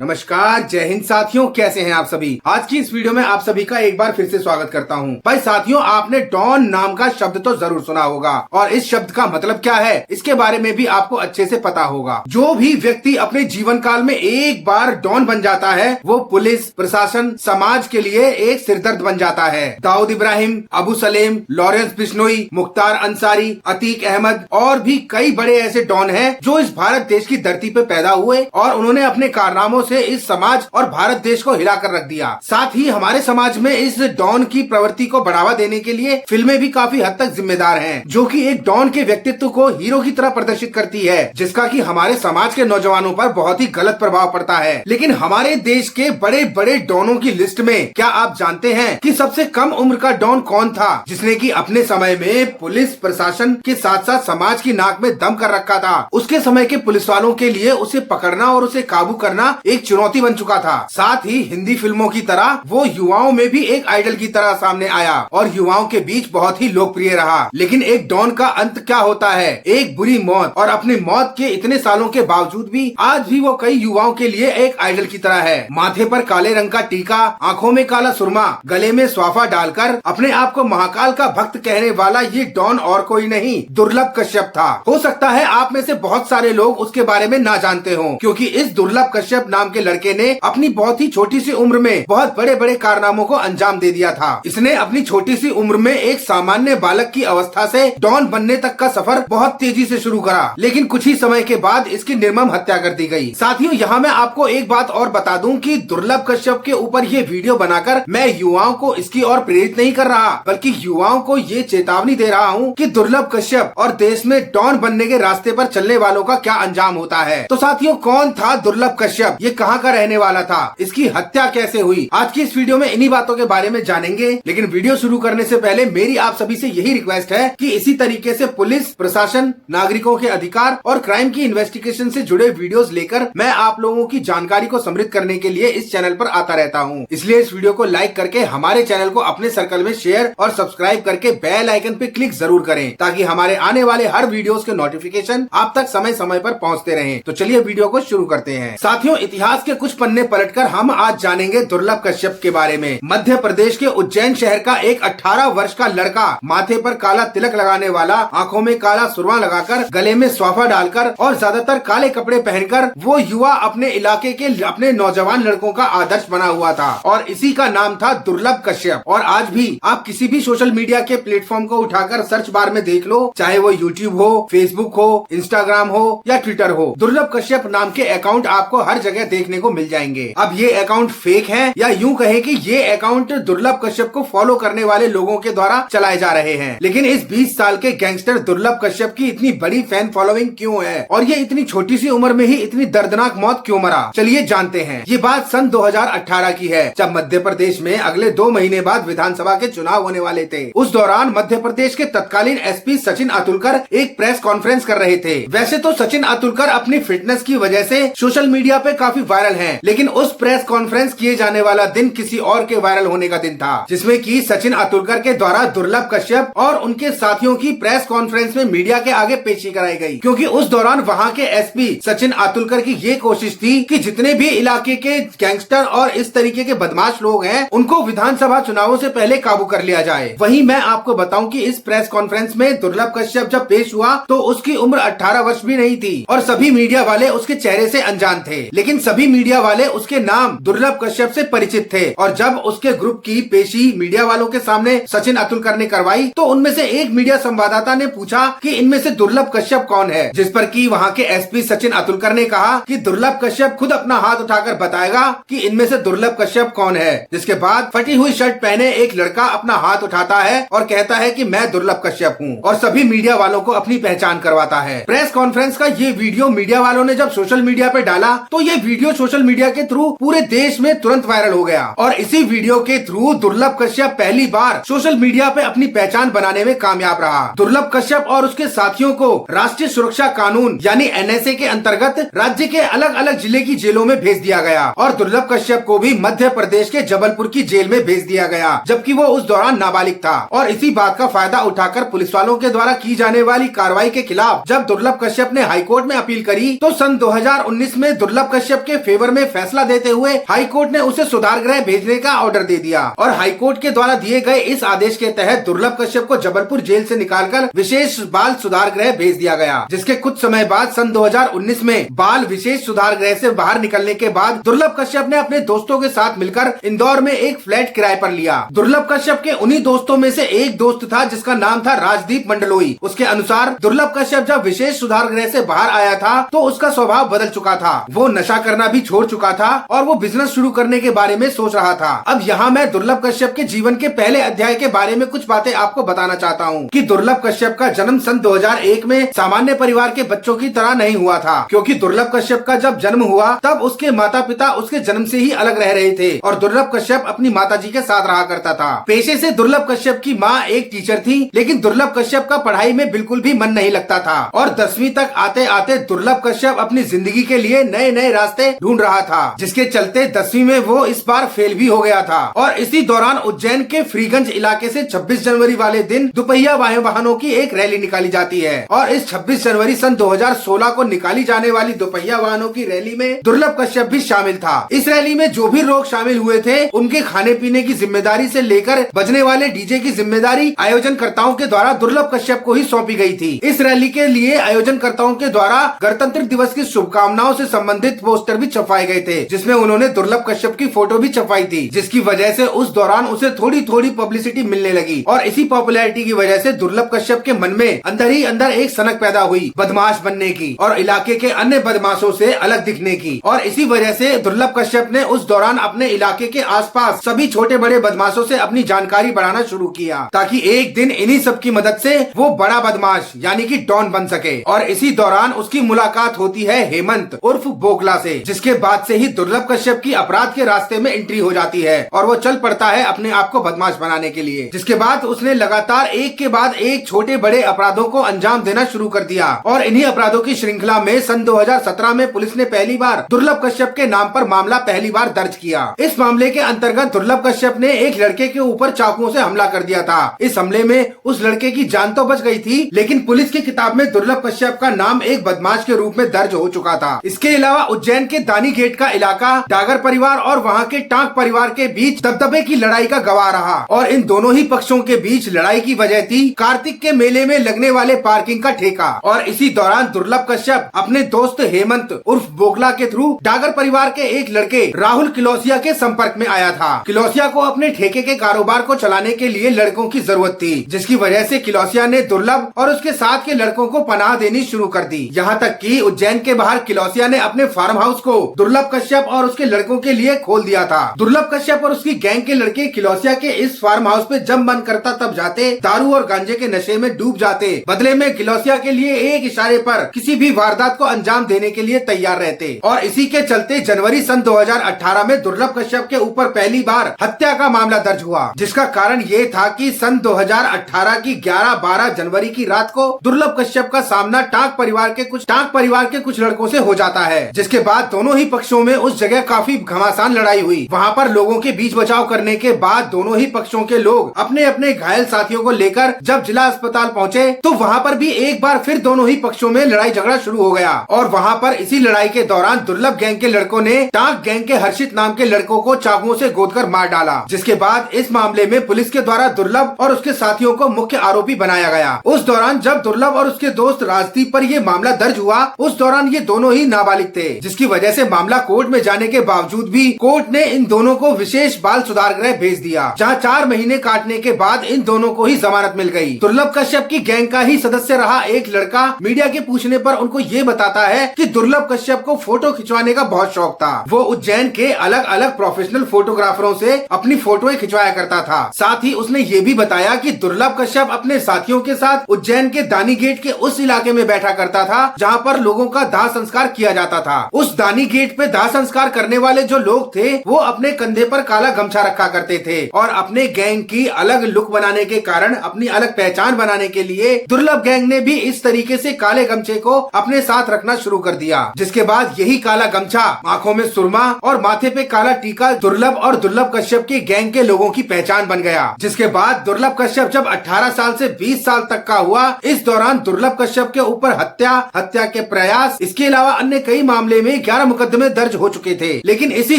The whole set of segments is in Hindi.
नमस्कार, जय हिंद साथियों, कैसे हैं आप सभी। आज की इस वीडियो में आप सभी का एक बार फिर से स्वागत करता हूं। भाई साथियों, आपने डॉन नाम का शब्द तो जरूर सुना होगा और इस शब्द का मतलब क्या है इसके बारे में भी आपको अच्छे से पता होगा। जो भी व्यक्ति अपने जीवन काल में एक बार डॉन बन जाता है वो पुलिस, प्रशासन, समाज के लिए एक सिरदर्द बन जाता है। दाऊद इब्राहिम, अबू सलेम, लॉरेंस बिश्नोई, मुख्तार अंसारी, अतीक अहमद और भी कई बड़े ऐसे डॉन हैं जो इस भारत देश की धरती पे पैदा हुए और उन्होंने अपने कारनामों से इस समाज और भारत देश को हिलाकर रख दिया। साथ ही हमारे समाज में इस डॉन की प्रवृत्ति को बढ़ावा देने के लिए फिल्में भी काफी हद तक जिम्मेदार हैं, जो कि एक डॉन के व्यक्तित्व को हीरो की तरह प्रदर्शित करती है, जिसका कि हमारे समाज के नौजवानों पर बहुत ही गलत प्रभाव पड़ता है। लेकिन हमारे देश के बड़े बड़े डॉनों की लिस्ट में क्या आप जानते हैं कि सबसे कम उम्र का डॉन कौन था, जिसने कि अपने समय में पुलिस प्रशासन के साथ साथ समाज की नाक में दम कर रखा था। उसके समय के पुलिस वालों के लिए उसे पकड़ना और उसे काबू करना एक चुनौती बन चुका था। साथ ही हिंदी फिल्मों की तरह वो युवाओं में भी एक आइडल की तरह सामने आया और युवाओं के बीच बहुत ही लोकप्रिय रहा। लेकिन एक डॉन का अंत क्या होता है? एक बुरी मौत। और अपनी मौत के इतने सालों के बावजूद भी आज भी वो कई युवाओं के लिए एक आइडल की तरह है। माथे पर काले रंग का टीका, आंखों में काला सुरमा, गले में स्वाफा डालकर अपने आप को महाकाल का भक्त कहने वाला ये डॉन और कोई नहीं, दुर्लभ कश्यप था। हो सकता है आप में से बहुत सारे लोग उसके बारे में ना जानते हो, क्योंकि इस दुर्लभ कश्यप नाम के लड़के ने अपनी बहुत ही छोटी सी उम्र में बहुत बड़े बड़े कारनामों को अंजाम दे दिया था। इसने अपनी छोटी सी उम्र में एक सामान्य बालक की अवस्था से डॉन बनने तक का सफर बहुत तेजी से शुरू करा, लेकिन कुछ ही समय के बाद इसकी निर्मम हत्या कर दी गई। साथियों, यहाँ मैं आपको एक बात और बता दूं कि दुर्लभ कश्यप के ऊपर ये वीडियो बनाकर मैं युवाओं को इसकी ओर प्रेरित नहीं कर रहा, बल्कि युवाओं को ये चेतावनी दे रहा हूँ कि दुर्लभ कश्यप और देश में डॉन बनने के रास्ते पर चलने वालों का क्या अंजाम होता है। तो साथियों, कौन था दुर्लभ कश्यप? ये कहाँ का रहने वाला था? इसकी हत्या कैसे हुई? आज की इस वीडियो में इन्हीं बातों के बारे में जानेंगे। लेकिन वीडियो शुरू करने से पहले मेरी आप सभी से यही रिक्वेस्ट है कि इसी तरीके से पुलिस, प्रशासन, नागरिकों के अधिकार और क्राइम की इन्वेस्टिगेशन से जुड़े वीडियोस लेकर मैं आप लोगों की जानकारी को समृद्ध करने के लिए इस चैनल पर आता रहता हूं। इसलिए इस वीडियो को लाइक करके हमारे चैनल को अपने सर्कल में शेयर और सब्सक्राइब करके बेल आइकन पे क्लिक जरूर करें, ताकि हमारे आने वाले हर वीडियोस के नोटिफिकेशन आप तक समय समय पर पहुंचते रहें। तो चलिए वीडियो को शुरू करते हैं। साथियों, इतिहास के कुछ पन्ने पलटकर हम आज जानेंगे दुर्लभ कश्यप के बारे में। मध्य प्रदेश के उज्जैन शहर का एक 18 वर्ष का लड़का, माथे पर काला तिलक लगाने वाला, आंखों में काला सुरमा लगाकर, गले में स्वाफा डालकर और ज्यादातर काले कपड़े पहनकर वो युवा अपने इलाके के अपने नौजवान लड़कों का आदर्श बना हुआ था और इसी का नाम था दुर्लभ कश्यप। और आज भी आप किसी भी सोशल मीडिया के प्लेटफॉर्म को उठाकर सर्च बार में देख लो, चाहे वो यूट्यूब हो, फेसबुक हो, इंस्टाग्राम हो या ट्विटर हो, दुर्लभ कश्यप नाम के अकाउंट आपको हर जगह देखने को मिल जाएंगे। अब ये अकाउंट फेक है या यूं कहे कि ये अकाउंट दुर्लभ कश्यप को फॉलो करने वाले लोगों के द्वारा चलाए जा रहे हैं। लेकिन इस 20 साल के गैंगस्टर दुर्लभ कश्यप की इतनी बड़ी फैन फॉलोइंग क्यों है और ये इतनी छोटी सी उम्र में ही इतनी दर्दनाक मौत क्यों मरा? चलिए जानते हैं। ये बात सन 2018 की है, जब मध्य प्रदेश में अगले 2 महीने बाद विधानसभा के चुनाव होने वाले थे। उस दौरान मध्य प्रदेश के तत्कालीन एसपी सचिन अतुलकर एक प्रेस कॉन्फ्रेंस कर रहे थे। वैसे तो सचिन अतुलकर अपनी फिटनेस की वजह से सोशल मीडिया पे काफी वायरल हैं, लेकिन उस प्रेस कॉन्फ्रेंस किए जाने वाला दिन किसी और के वायरल होने का दिन था, जिसमें कि सचिन अतुलकर के द्वारा दुर्लभ कश्यप और उनके साथियों की प्रेस कॉन्फ्रेंस में मीडिया के आगे पेशी कराई गई। क्योंकि उस दौरान वहां के एसपी सचिन अतुलकर की ये कोशिश थी कि जितने भी इलाके के गैंगस्टर और इस तरीके के बदमाश लोग हैं उनको विधानसभा चुनावों से पहले काबू कर लिया जाए। वहीं मैं आपको बताऊं कि इस प्रेस कॉन्फ्रेंस में दुर्लभ कश्यप जब पेश हुआ तो उसकी उम्र 18 वर्ष भी नहीं थी और सभी मीडिया वाले उसके चेहरे से अनजान थे। लेकिन सभी मीडिया वाले उसके नाम दुर्लभ कश्यप से परिचित थे और जब उसके ग्रुप की पेशी मीडिया वालों के सामने सचिन अतुलकर ने करवाई तो उनमें से एक मीडिया संवाददाता ने पूछा कि इनमें से दुर्लभ कश्यप कौन है, जिस पर कि वहां के एसपी सचिन अतुलकर ने कहा कि दुर्लभ कश्यप खुद अपना हाथ उठाकर बताएगा कि इनमें से दुर्लभ कश्यप कौन है। जिसके बाद फटी हुई शर्ट पहने एक लड़का अपना हाथ उठाता है और कहता है कि मैं दुर्लभ कश्यप हूँ और सभी मीडिया वालों को अपनी पहचान करवाता है। प्रेस कॉन्फ्रेंस का ये वीडियो मीडिया वालों ने जब सोशल मीडिया पे डाला तो ये वीडियो सोशल मीडिया के थ्रू पूरे देश में तुरंत वायरल हो गया और इसी वीडियो के थ्रू दुर्लभ कश्यप पहली बार सोशल मीडिया पे अपनी पहचान बनाने में कामयाब रहा। दुर्लभ कश्यप और उसके साथियों को राष्ट्रीय सुरक्षा कानून यानी एनएसए के अंतर्गत राज्य के अलग अलग जिले की जेलों में भेज दिया गया और दुर्लभ कश्यप को भी मध्य प्रदेश के जबलपुर की जेल में भेज दिया गया, जबकि वो उस दौरान नाबालिग था। और इसी बात का फायदा उठाकर पुलिस वालों के द्वारा की जाने वाली कार्रवाई के खिलाफ जब दुर्लभ कश्यप ने हाईकोर्ट में अपील करी तो सन 2019 में दुर्लभ कश्यप के फेवर में फैसला देते हुए हाई कोर्ट ने उसे सुधार गृह भेजने का ऑर्डर दे दिया और हाई कोर्ट के द्वारा दिए गए इस आदेश के तहत दुर्लभ कश्यप को जबलपुर जेल से निकालकर विशेष बाल सुधार गृह भेज दिया गया। जिसके कुछ समय बाद सन 2019 में बाल विशेष सुधार गृह से बाहर निकलने के बाद दुर्लभ कश्यप ने अपने दोस्तों के साथ मिलकर इंदौर में एक फ्लैट किराए पर लिया। दुर्लभ कश्यप के उन्हीं दोस्तों में से एक दोस्त था जिसका नाम था राजदीप मंडलोई। उसके अनुसार दुर्लभ कश्यप जब विशेष सुधार गृह से बाहर आया था तो उसका स्वभाव बदल चुका था। वो नशा करना भी छोड़ चुका था और वो बिजनेस शुरू करने के बारे में सोच रहा था। अब यहाँ मैं दुर्लभ कश्यप के जीवन के पहले अध्याय के बारे में कुछ बातें आपको बताना चाहता हूँ कि दुर्लभ कश्यप का जन्म सन 2001 में सामान्य परिवार के बच्चों की तरह नहीं हुआ था, क्योंकि दुर्लभ कश्यप का जब जन्म हुआ तब उसके माता पिता उसके जन्म से ही अलग रह रहे थे और दुर्लभ कश्यप अपनी माताजी के साथ रहा करता था। पेशे से दुर्लभ कश्यप की माँ एक टीचर थी, लेकिन दुर्लभ कश्यप का पढ़ाई में बिल्कुल भी मन नहीं लगता था और 10वीं तक आते आते दुर्लभ कश्यप अपनी जिंदगी के लिए नए नए रास्ते ढूंढ रहा था, जिसके चलते 10वीं में वो इस बार फेल भी हो गया था। और इसी दौरान उज्जैन के फ्रीगंज इलाके से 26 जनवरी वाले दिन दुपहिया वाहनों की एक रैली निकाली जाती है और इस 26 जनवरी सन 2016 को निकाली जाने वाली दुपहिया वाहनों की रैली में दुर्लभ कश्यप भी शामिल था। इस रैली में जो भी लोग शामिल हुए थे उनके खाने पीने की जिम्मेदारी से लेकर बजने वाले डीजे की जिम्मेदारी आयोजनकर्ताओं के द्वारा दुर्लभ कश्यप को ही सौंपी गई थी। इस रैली के लिए आयोजनकर्ताओं के द्वारा गणतंत्र दिवस की शुभकामनाओं से संबंधित पोस्टर भी छपवाए गए थे, जिसमें उन्होंने दुर्लभ कश्यप की फोटो भी छपवाई थी, जिसकी वजह से उस दौरान उसे थोड़ी थोड़ी पब्लिसिटी मिलने लगी और इसी पॉपुलैरिटी की वजह से दुर्लभ कश्यप के मन में अंदर ही अंदर एक सनक पैदा हुई बदमाश बनने की और इलाके के अन्य बदमाशों से अलग दिखने की। और इसी वजह से दुर्लभ कश्यप ने उस दौरान अपने इलाके के आसपास सभी छोटे बड़े बदमाशों से अपनी जानकारी बढ़ाना शुरू किया, ताकि एक दिन इन्हीं सब की मदद से वो बड़ा बदमाश यानी कि डॉन बन सके। और इसी दौरान उसकी मुलाकात होती है हेमंत उर्फ बोगला से, जिसके बाद से ही दुर्लभ कश्यप की अपराध के रास्ते में एंट्री हो जाती है और वो चल पड़ता है अपने आप को बदमाश बनाने के लिए। जिसके बाद उसने लगातार एक के बाद एक छोटे बड़े अपराधों को अंजाम देना शुरू कर दिया और इन्हीं अपराधों की श्रृंखला में सन 2017 में पुलिस ने पहली बार दुर्लभ कश्यप के नाम पर मामला पहली बार दर्ज किया। इस मामले के अंतर्गत दुर्लभ कश्यप ने एक लड़के के ऊपर चाकुओं से हमला कर दिया था। इस हमले में उस लड़के की जान तो बच गई थी, लेकिन पुलिस की किताब में दुर्लभ कश्यप का नाम एक बदमाश के रूप में दर्ज हो चुका था। इसके अलावा उज्जैन के दानी गेट का इलाका डागर परिवार और वहाँ के टांक परिवार के बीच दबदबे की लड़ाई का गवाह रहा और इन दोनों ही पक्षों के बीच लड़ाई की वजह थी कार्तिक के मेले में लगने वाले पार्किंग का ठेका। और इसी दौरान दुर्लभ कश्यप अपने दोस्त हेमंत उर्फ बोगला के थ्रू डागर परिवार के एक लड़के राहुल किलोसिया के संपर्क में आया था। किलोसिया को अपने ठेके के कारोबार को चलाने के लिए लड़कों की जरूरत थी, जिसकी वजह से किलोसिया ने दुर्लभ और उसके साथ के लड़कों को पनाह देनी शुरू कर दी। यहाँ तक कि उज्जैन के बाहर किलोसिया ने अपने फार्म हाउस को दुर्लभ कश्यप और उसके लड़कों के लिए खोल दिया था। दुर्लभ कश्यप और उसकी गैंग के लड़के किलोसिया के इस फार्म हाउस पे जब मन करता तब जाते, दारू और गांजे के नशे में डूब जाते। बदले में किलोसिया के लिए एक इशारे पर किसी भी वारदात को अंजाम देने के लिए तैयार रहते और इसी के चलते जनवरी सन 2018 में दुर्लभ कश्यप के ऊपर पहली बार हत्या का मामला दर्ज हुआ, जिसका कारण ये था कि सन 2018 की 11-12 जनवरी की रात को दुर्लभ कश्यप का सामना टांक परिवार के कुछ लड़कों से हो जाता है। जिसके बाद दोनों ही पक्षों में उस जगह काफी घमासान लड़ाई हुई। वहाँ पर लोगों के बीच बचाव करने के बाद दोनों ही पक्षों के लोग अपने अपने घायल साथियों को लेकर जब जिला अस्पताल पहुँचे तो वहाँ पर भी एक बार फिर दोनों ही पक्षों में लड़ाई झगड़ा शुरू हो गया और वहाँ पर इसी लड़ाई के दौरान दुर्लभ गैंग के लड़कों ने टांक गैंग के हर्षित नाम के लड़कों को चाकुओं से गोदकर मार डाला। जिसके बाद इस मामले में पुलिस के द्वारा दुर्लभ और उसके साथियों को मुख्य आरोपी बनाया गया। उस दौरान जब दुर्लभ और उसके दोस्त राजदीप पर यह मामला दर्ज हुआ, उस दौरान ये दोनों ही नाबालिग थे, जिसकी वजह से मामला कोर्ट में जाने के बावजूद भी कोर्ट ने इन दोनों को विशेष बाल सुधार गृह भेज दिया, जहाँ 4 महीने काटने के बाद इन दोनों को ही जमानत मिल गई। दुर्लभ कश्यप की गैंग का ही सदस्य रहा एक लड़का मीडिया के पूछने पर उनको ये बताता है कि दुर्लभ कश्यप को फोटो खिंचवाने का बहुत शौक था। वो उज्जैन के अलग अलग प्रोफेशनल फोटोग्राफरों से अपनी फोटोएं खिंचवाया करता था। साथ ही उसने ये भी बताया कि दुर्लभ कश्यप अपने साथियों के साथ उज्जैन के दानी गेट के उस इलाके में बैठा करता था जहाँ पर लोगों का दाह संस्कार किया जाता था। उस दानी गेट पे दाह संस्कार करने वाले जो लोग थे वो अपने कंधे पर काला गमछा रखा करते थे और अपने गैंग की अलग लुक बनाने के कारण, अपनी अलग पहचान बनाने के लिए दुर्लभ गैंग ने भी इस तरीके से काले गमछे को अपने साथ रखना शुरू कर दिया। जिसके बाद यही काला गमछा, आंखों में सुरमा और माथे पे काला टीका दुर्लभ और दुर्लभ कश्यप की गैंग के लोगों की पहचान बन गया। जिसके बाद दुर्लभ कश्यप जब 18 साल से 20 साल तक का हुआ, इस दौरान दुर्लभ कश्यप के ऊपर हत्या के प्रयास, इसके अलावा अन्य कई मामले में 11 मुकदमे दर्ज हो चुके थे। लेकिन इसी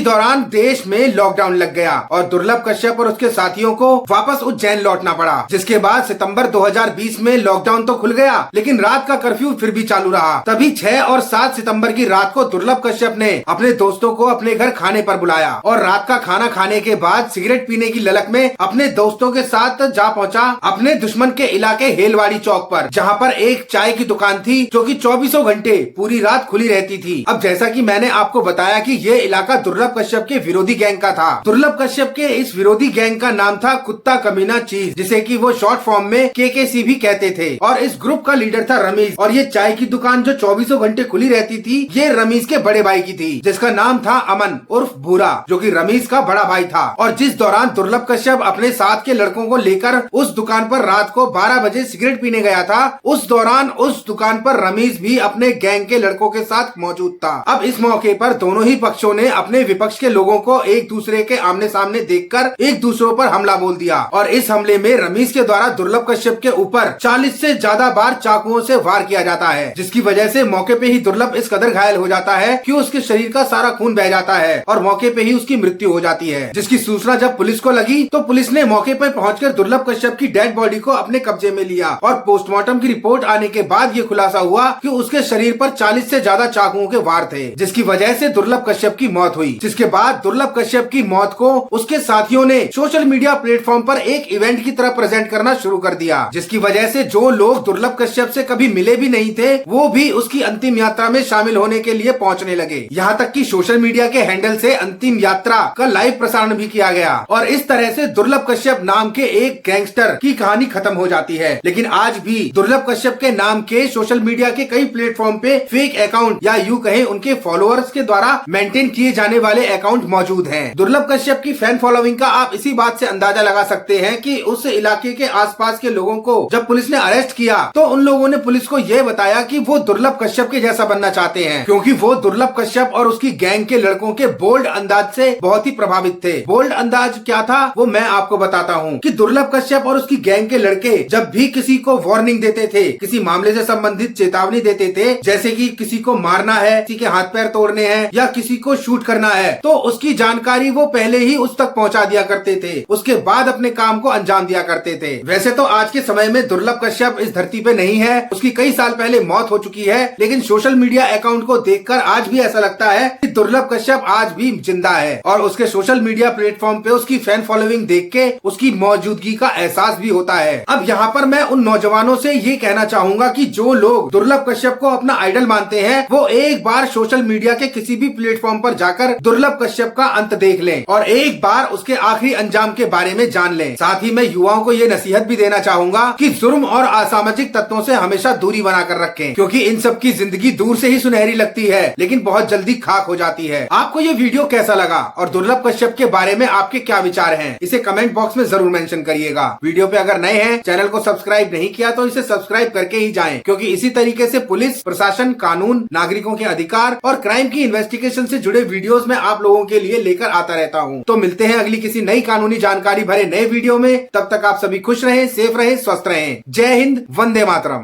दौरान देश में लॉकडाउन लग गया और दुर्लभ कश्यप और उसके साथियों को वापस उज्जैन लौटना पड़ा। जिसके बाद सितंबर 2020 में लॉकडाउन तो खुल गया, लेकिन रात का कर्फ्यू फिर भी चालू रहा। तभी 6 और 7 सितंबर की रात को दुर्लभ कश्यप ने अपने दोस्तों को अपने घर खाने पर बुलाया और रात का खाना खाने के बाद सिगरेट पीने की ललक में अपने दोस्तों के साथ जा पहुंचा अपने दुश्मन के इलाके हेलवाड़ी चौक पर, जहां पर एक चाय की दुकान थी जो कि 24 घंटे पूरी रात खुली रहती थी। अब जैसा कि मैंने आपको बताया कि ये इलाका दुर्लभ कश्यप के विरोधी गैंग का था। दुर्लभ कश्यप के इस विरोधी गैंग का नाम था कुत्ता कमीना चीज, जिसे कि वो शॉर्ट फॉर्म में केकेसी भी कहते थे। और इस ग्रुप का लीडर था रमीज। और ये चाय की दुकान जो 24 घंटे खुली रहती थी, ये रमीज के बड़े भाई की थी, जिसका नाम था अमन उर्फ भूरा, जो कि रमीज का बड़ा भाई था। और जिस दौरान दुर्लभ कश्यप अपने साथ के लड़कों को लेकर उस दुकान पर रात को 12 बजे सिगरेट पीने गया था, उस दौरान उस दुकान पर रमीज भी अपने गैंग के लड़कों के साथ मौजूद था। अब इस मौके पर दोनों ही पक्षों ने अपने विपक्ष के लोगों को एक दूसरे के आमने सामने देखकर एक दूसरों पर हमला बोल दिया। और इस हमले में रमीज के द्वारा दुर्लभ कश्यप के ऊपर 40 से ज्यादा बार चाकुओं से वार किया जाता है, जिसकी वजह से मौके पे ही दुर्लभ इस कदर घायल हो जाता है कि उसके शरीर का सारा खून बह जाता है और मौके पे ही उसकी मृत्यु हो जाती है। जिसकी सूचना जब पुलिस को लगी तो पुलिस ने मौके पर पहुंचकर दुर्लभ कश्यप की डेड बॉडी को अपने कब्जे में लिया और पोस्टमार्टम की रिपोर्ट आने के बाद ये खुलासा हुआ कि उसके शरीर पर 40 से ज्यादा चाकुओं के वार थे, जिसकी वजह से दुर्लभ कश्यप की मौत हुई। जिसके बाद दुर्लभ कश्यप की मौत को उसके साथियों ने सोशल मीडिया प्लेटफॉर्म पर एक इवेंट की तरह प्रेजेंट करना शुरू कर दिया, जिसकी वजह से जो लोग दुर्लभ कश्यप से कभी मिले भी नहीं थे, वो भी उसकी अंतिम यात्रा में शामिल होने के लिए पहुंचने लगे। यहाँ तक कि सोशल मीडिया के हैंडल से अंतिम यात्रा का लाइव प्रसारण भी किया गया और इस तरह से दुर्लभ कश्यप नाम के एक गैंगस्टर की कहानी खत्म हो जाती है। लेकिन आज भी दुर्लभ कश्यप के नाम के सोशल मीडिया के कई प्लेटफॉर्म पे फेक अकाउंट या यूं कहें उनके फॉलोअर्स के द्वारा मेंटेन किए जाने वाले अकाउंट मौजूद हैं। दुर्लभ कश्यप की फैन फॉलोइंग का आप इसी बात से अंदाजा लगा सकते हैं कि उस इलाके के आसपास के लोगों को जब पुलिस ने अरेस्ट किया तो उन लोगों ने पुलिस को यह बताया कि वो दुर्लभ कश्यप के जैसा बनना चाहते हैं, क्योंकि वो दुर्लभ कश्यप और उसकी गैंग के लड़कों के बोल्ड अंदाज से बहुत ही प्रभावित थे। बोल्ड अंदाज क्या था वो मैं आपको बताता हूँ कि दुर्लभ कश्यप और उसकी गैंग के लड़के जब भी किसी को वार्निंग देते थे, किसी मामले से संबंधित चेतावनी देते थे, जैसे कि किसी को मारना है, किसी के हाथ पैर तोड़ने हैं या किसी को शूट करना है, तो उसकी जानकारी वो पहले ही उस तक पहुंचा दिया करते थे, उसके बाद अपने काम को अंजाम दिया करते थे। वैसे तो आज के समय में दुर्लभ कश्यप इस धरती पे नहीं है, उसकी कई साल पहले मौत हो चुकी है, लेकिन सोशल मीडिया अकाउंट को देखकर आज भी ऐसा लगता है कि दुर्लभ कश्यप आज भी जिंदा है और उसके सोशल मीडिया प्लेटफॉर्म पे उसकी फैन फॉलोइंग देख के उसकी मौजूदगी का एहसास भी होता है। अब यहाँ पर मैं उन नौजवानों से ये कहना चाहूंगा कि जो लोग दुर्लभ कश्यप को अपना आइडल मानते हैं, वो एक बार सोशल मीडिया के किसी भी प्लेटफॉर्म पर जाकर दुर्लभ कश्यप का अंत देख लें और एक बार उसके आखिरी अंजाम के बारे में जान लें। साथ ही मैं युवाओं को ये नसीहत भी देना चाहूंगा कि जुर्म और असामाजिक तत्वों से हमेशा दूरी बनाकर रखें, क्योंकि इन सब की जिंदगी दूर से ही सुनहरी लगती है लेकिन बहुत जल्दी खाक हो जाती है। आपको ये वीडियो कैसा लगा और दुर्लभ कश्यप के बारे में आपके क्या विचार हैं, इसे कमेंट बॉक्स में जरूर मेंशन करिएगा। वीडियो पे अगर नए हैं, चैनल को सब्सक्राइब नहीं किया तो इसे सब्सक्राइब करके ही जाएं, क्योंकि इसी तरीके से पुलिस प्रशासन, कानून, नागरिकों के अधिकार और क्राइम की इन्वेस्टिगेशन से जुड़े वीडियोस में आप लोगों के लिए लेकर आता रहता हूं। तो मिलते हैं अगली किसी नई कानूनी जानकारी भरे नए वीडियो में। तब तक आप सभी खुश रहें, सेफ रहें, स्वस्थ रहें। जय हिंद, वंदे मातरम।